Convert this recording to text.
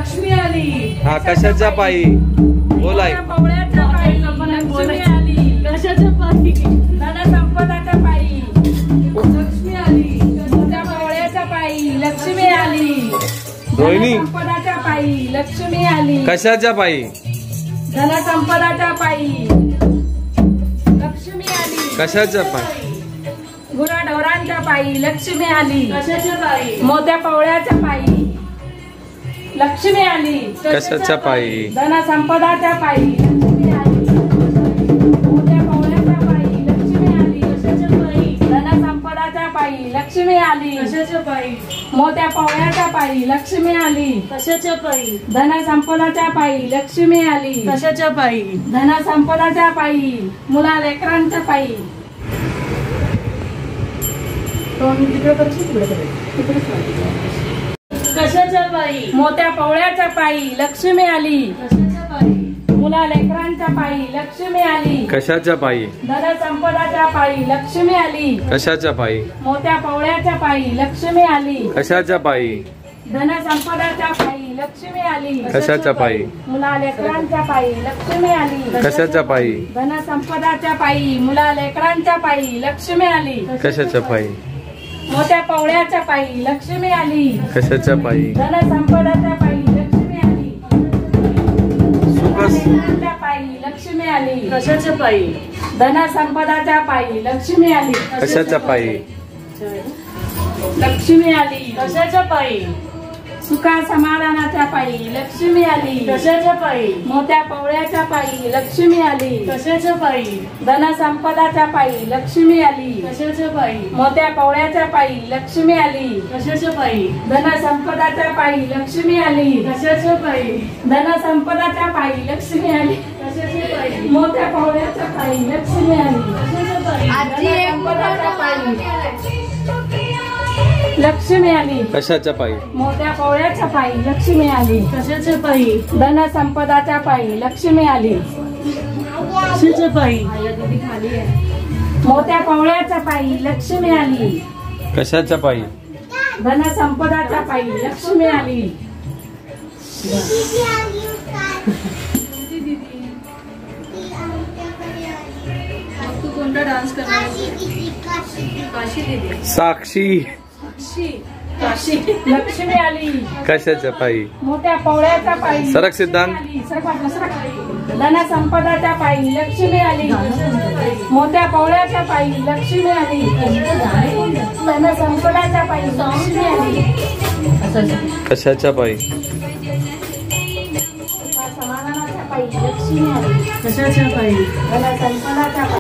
लक्ष्मी आली. हा कशाच्या पायी बोलाय. पवळ्याच्या पायी लक्ष्मी आली. कशाच्या पायी. धन संपदाच्या पायी लक्ष्मी आली. कशाच्या पवळ्याच्या पायी लक्ष्मी आली. रोहिणी संपदाच्या पायी लक्ष्मी आली. कशाच्या पायी. धन संपदाच्या पायी लक्ष्मी आली. कशाच्या पायी. गुराढोरांच्या पायी लक्ष्मी आली. कशाच्या पायी. मोत्या पवळ्याच्या पायी लक्ष्मी आली. कशाच्या पायी. धन संपदाच्या पायी लक्ष्मी आली. मोत्या पवळ्याच्या पायी लक्ष्मी आली. कशाच्या पायी. धन संपदाच्या पायी लक्ष्मी आली. कशाच्या पायी. मोत्या पवळ्याच्या पायी लक्ष्मी आली. कशाच्या पायी. धन संपदाच्या पायी लक्ष्मी आली. कशाच्या पायी. धन संपदाच्या पायी मुला लेकरांच्या पायी. कशाच्या पायी. मोत्या पवळ्याच्या पायी लक्ष्मी आली. कशाच्या पायी. मुला लेकरांच्या पायी लक्ष्मी आली. कशाच्या पायी. धन संपदाच्या पायी लक्ष्मी आली. कशाच्या पायी. मोत्या पवळ्याच्या पायी लक्ष्मी आली. कशाच्या पायी. धन संपदाच्या पायी लक्ष्मी आली. कशाच्या पायी. मुला लेकरांच्या पायी लक्ष्मी आली. कशाच्या पायी. धन संपदाच्या पायी मुला लेकरांच्या पायी लक्ष्मी आली. कशाच्या पायी. मोत्या पवळ्याच्या पायी लक्ष्मी आली. कशाच्या पायी. धन संपदाच्या पायी लक्ष्मी आली. लेकरांच्या पायी लक्ष्मी आली. कशाच्या पायी. धन संपदाच्या पायी लक्ष्मी आली. कशाच्या पायी. लक्ष्मी आली. कशाच्या पायी. सुखा समाधानाच्या पायी लक्ष्मी आली. कशाच्या पायी. मोत्या पवळ्याच्या पायी लक्ष्मी आली. कशाच्या पायी. धन संपदाच्या पायी लक्ष्मी आली. कशाच्या पायी. मोत्या पवळ्याच्या पायी लक्ष्मी आली. कशाच्या पायी. धन संपदाच्या पायी लक्ष्मी आली. कशाच्या पायी. धन संपदाच्या पायी लक्ष्मी आली. कशाच्या पायी. मोत्या पवळ्याच्या पायी लक्ष्मी आली. कशाच्या पायी. धन संपदाच्या पायी लक्ष्मी आली. कशाच्या पायी. मोत्या पवळ्याच्या पायी लक्ष्मी आली. कशाच्या पायी. धन संपदाच्या पायी लक्ष्मी आली. कशाच्या पायी. मोत्या पवळ्याच्या पायी लक्ष्मी आली. कशाच्या पायी. धन संपदाच्या पायी लक्ष्मी आली. तू कोणता डान्स करणार. काशी दीदी. साक्षी. काशी लक्ष्मी आली. कशाच्या पायी. मोत्या पवळ्याच्या पायी सरक सिद्धांत. धन संपदाच्या पायी लक्ष्मी आली. मोत्या पवळ्याच्या पायी लक्ष्मी आली. धन संपदाच्या पायी लक्ष्मी आली. कशाच्या पायी. समाधानाच्या पायी लक्ष्मी आली. कशाच्या पायी. धन संपदाच्या पायी